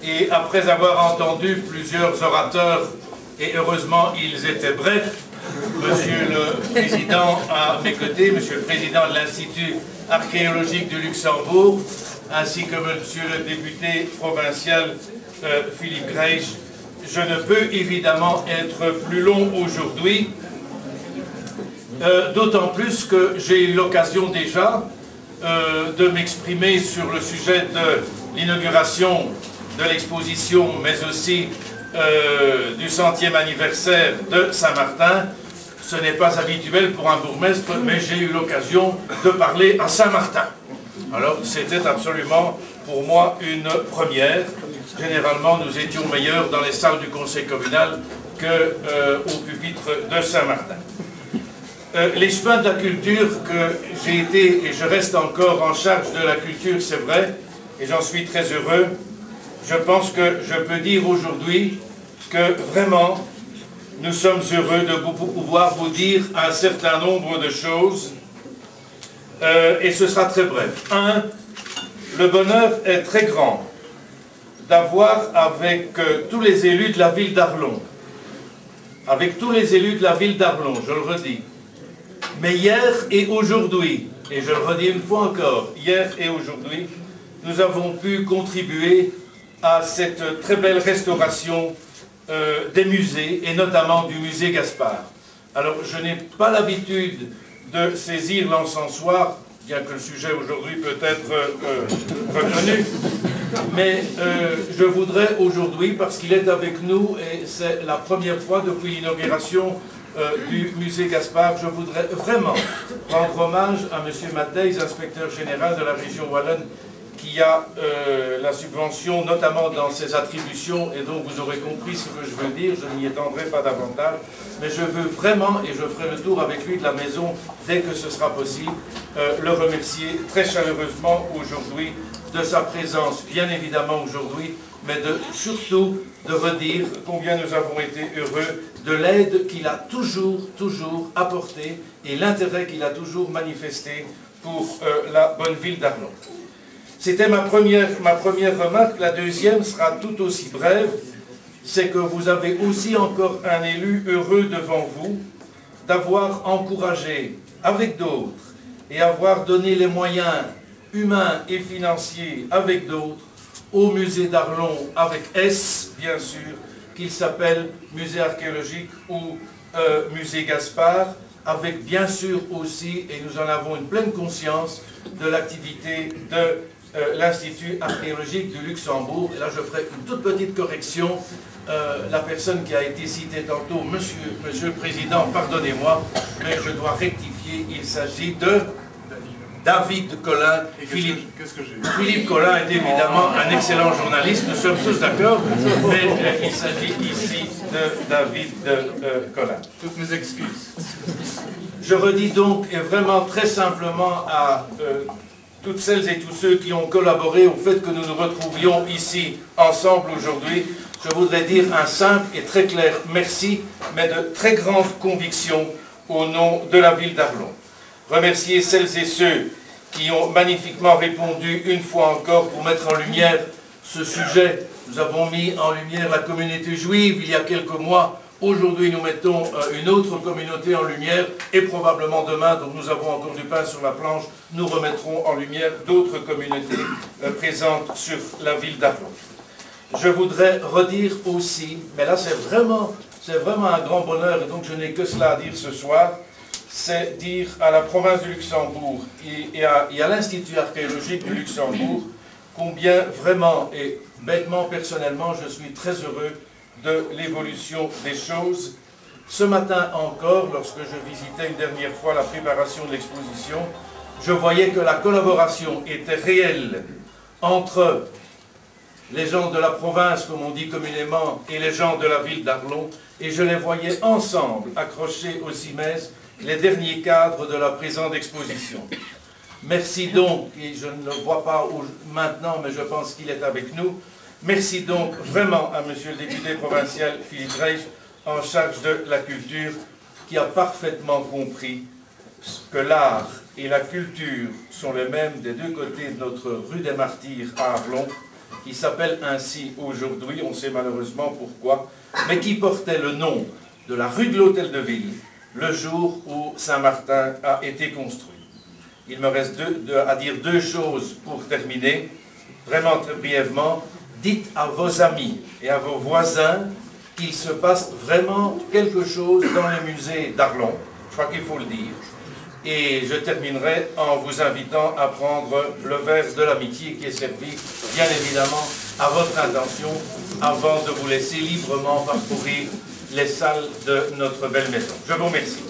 Et après avoir entendu plusieurs orateurs, et heureusement ils étaient brefs, Monsieur le Président à mes côtés, Monsieur le Président de l'Institut archéologique du Luxembourg, ainsi que Monsieur le député provincial Philippe Grech, je ne peux évidemment être plus long aujourd'hui, d'autant plus que j'ai eu l'occasion déjà de m'exprimer sur le sujet de l'inauguration de l'exposition, mais aussi du 100e anniversaire de Saint-Martin. Ce n'est pas habituel pour un bourgmestre, mais j'ai eu l'occasion de parler à Saint-Martin. Alors, c'était absolument pour moi une première. Généralement, nous étions meilleurs dans les salles du conseil communal qu'au pupitre de Saint-Martin. Les chemins de la culture que j'ai été, et je reste encore en charge de la culture, c'est vrai, et j'en suis très heureux. Je pense que je peux dire aujourd'hui que vraiment, nous sommes heureux de pouvoir vous dire un certain nombre de choses, et ce sera très bref. Un, le bonheur est très grand d'avoir avec tous les élus de la ville d'Arlon, je le redis, mais hier et aujourd'hui, et je le redis une fois encore, hier et aujourd'hui, nous avons pu contribuer à cette très belle restauration des musées, et notamment du musée Gaspard. Alors, je n'ai pas l'habitude de saisir l'encensoir, bien que le sujet aujourd'hui peut être retenu, mais je voudrais aujourd'hui, parce qu'il est avec nous, et c'est la première fois depuis l'inauguration du musée Gaspard, je voudrais vraiment rendre hommage à M. Mattheys, inspecteur général de la région Wallonne, qui a la subvention, notamment dans ses attributions, et donc vous aurez compris ce que je veux dire, je n'y étendrai pas davantage, mais je veux vraiment, et je ferai le tour avec lui de la maison dès que ce sera possible, le remercier très chaleureusement aujourd'hui de sa présence, bien évidemment aujourd'hui, mais surtout de redire combien nous avons été heureux de l'aide qu'il a toujours apportée et l'intérêt qu'il a toujours manifesté pour la bonne ville d'Arlon. C'était ma première remarque. La deuxième sera tout aussi brève, c'est que vous avez aussi encore un élu heureux devant vous d'avoir encouragé avec d'autres et avoir donné les moyens humains et financiers avec d'autres au musée d'Arlon avec S, bien sûr, qu'il s'appelle musée archéologique ou musée Gaspard, avec bien sûr aussi, et nous en avons une pleine conscience, de l'activité de l'Institut archéologique du Luxembourg. Et là, je ferai une toute petite correction. La personne qui a été citée tantôt, Monsieur le Président, pardonnez-moi, mais je dois rectifier, il s'agit de David Collin. Philippe Collin est évidemment un excellent journaliste, nous sommes tous d'accord, mais il s'agit ici de David Collin. Toutes mes excuses. Je redis donc, et vraiment très simplement à toutes celles et tous ceux qui ont collaboré au fait que nous nous retrouvions ici ensemble aujourd'hui, je voudrais dire un simple et très clair merci, mais de très grande conviction au nom de la ville d'Arlon. Remercier celles et ceux qui ont magnifiquement répondu une fois encore pour mettre en lumière ce sujet. Nous avons mis en lumière la communauté juive il y a quelques mois. Aujourd'hui, nous mettons une autre communauté en lumière et probablement demain, donc nous avons encore du pain sur la planche, nous remettrons en lumière d'autres communautés présentes sur la ville d'Arlon. Je voudrais redire aussi, mais là c'est vraiment un grand bonheur et donc je n'ai que cela à dire ce soir, c'est dire à la province du Luxembourg et à l'Institut archéologique du Luxembourg combien vraiment et bêtement personnellement je suis très heureux de l'évolution des choses. Ce matin encore, lorsque je visitais une dernière fois la préparation de l'exposition, je voyais que la collaboration était réelle entre les gens de la province, comme on dit communément, et les gens de la ville d'Arlon, et je les voyais ensemble accrocher au CIMES les derniers cadres de la présente exposition. Merci donc, et je ne le vois pas maintenant, mais je pense qu'il est avec nous, merci donc vraiment à Monsieur le député provincial Philippe Grech, en charge de la culture, qui a parfaitement compris que l'art et la culture sont les mêmes des deux côtés de notre rue des Martyrs à Arlon, qui s'appelle ainsi aujourd'hui, on sait malheureusement pourquoi, mais qui portait le nom de la rue de l'Hôtel de Ville, le jour où Saint-Martin a été construit. Il me reste à dire deux choses pour terminer, vraiment très brièvement. Dites à vos amis et à vos voisins qu'il se passe vraiment quelque chose dans les musées d'Arlon. Je crois qu'il faut le dire. Et je terminerai en vous invitant à prendre le verre de l'amitié qui est servi, bien évidemment, à votre intention, avant de vous laisser librement parcourir les salles de notre belle maison. Je vous remercie.